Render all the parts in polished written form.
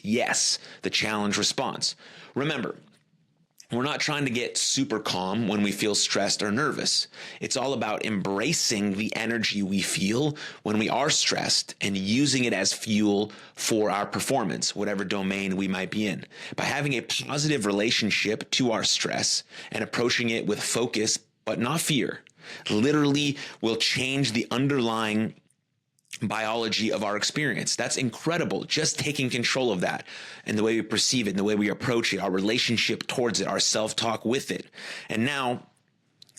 Yes, the challenge response. Remember, we're not trying to get super calm when we feel stressed or nervous. It's all about embracing the energy we feel when we are stressed and using it as fuel for our performance, whatever domain we might be in. By having a positive relationship to our stress and approaching it with focus, but not fear, literally will change the underlying biology of our experience. That's incredible. Just taking control of that and the way we perceive it and the way we approach it, our relationship towards it, our self-talk with it. And now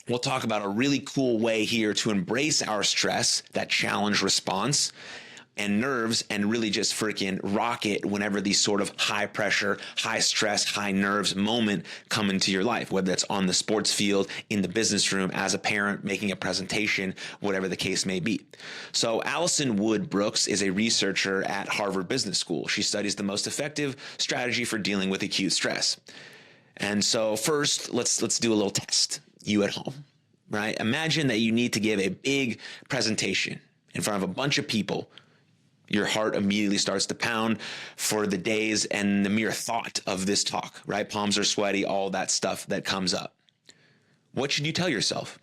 we'll talk about a really cool way here to embrace our stress, that challenge response and nerves, and really just freaking rock it whenever these sort of high pressure, high stress, high nerves moment come into your life, whether that's on the sports field, in the business room, as a parent, making a presentation, whatever the case may be. So Alison Wood Brooks is a researcher at Harvard Business School. She studies the most effective strategy for dealing with acute stress. And so first, let's do a little test. You at home, right? Imagine that you need to give a big presentation in front of a bunch of people. Your heart immediately starts to pound for the days and the mere thought of this talk, right? Palms are sweaty, all that stuff that comes up. What should you tell yourself?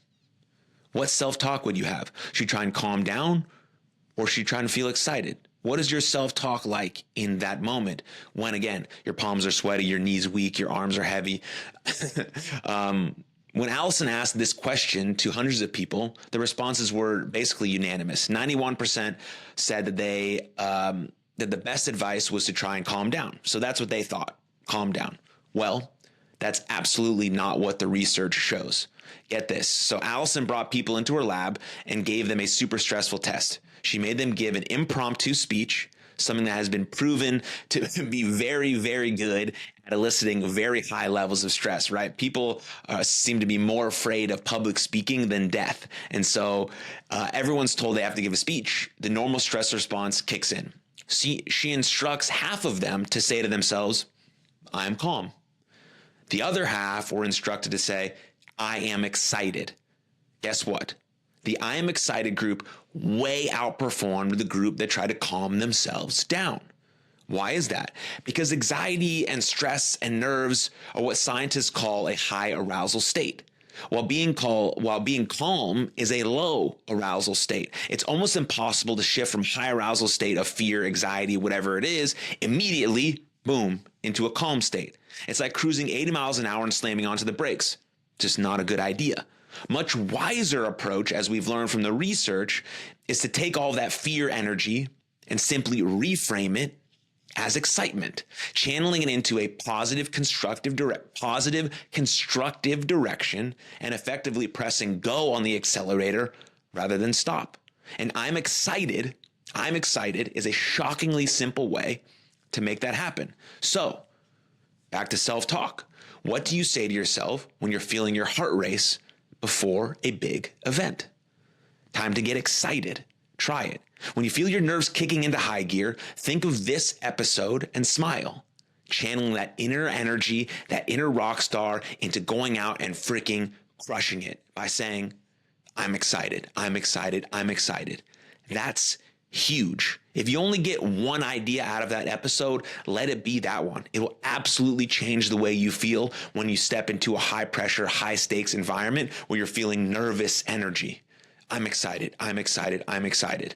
What self-talk would you have? Should you try and calm down, or should you try and feel excited? What is your self-talk like in that moment when, again, your palms are sweaty, your knees weak, your arms are heavy? When Alison asked this question to hundreds of people, the responses were basically unanimous. 91% said that that the best advice was to try and calm down. So that's what they thought, calm down. Well, that's absolutely not what the research shows. Get this. So Alison brought people into her lab and gave them a super stressful test. She made them give an impromptu speech, something that has been proven to be very, very good at eliciting very high levels of stress, right? People seem to be more afraid of public speaking than death. And so everyone's told they have to give a speech. The normal stress response kicks in. She instructs half of them to say to themselves, I am calm. The other half were instructed to say, I am excited. Guess what? The I am excited group way outperformed the group that tried to calm themselves down. Why is that? Because anxiety and stress and nerves are what scientists call a high arousal state, while being calm is a low arousal state. It's almost impossible to shift from high arousal state of fear, anxiety, whatever it is, immediately, boom, into a calm state. It's like cruising 80 miles an hour and slamming onto the brakes. Just not a good idea. Much wiser approach, as we've learned from the research, is to take all that fear energy and simply reframe it as excitement, channeling it into a positive, constructive direction, and effectively pressing go on the accelerator rather than stop. And I'm excited is a shockingly simple way to make that happen. So, back to self-talk. What do you say to yourself when you're feeling your heart race before a big event? Time to get excited. Try it. When you feel your nerves kicking into high gear, think of this episode and smile, channeling that inner energy, that inner rock star into going out and freaking crushing it by saying, I'm excited, I'm excited, I'm excited. That's huge. If you only get one idea out of that episode, let it be that one. It will absolutely change the way you feel when you step into a high pressure, high stakes environment where you're feeling nervous energy. I'm excited, I'm excited, I'm excited.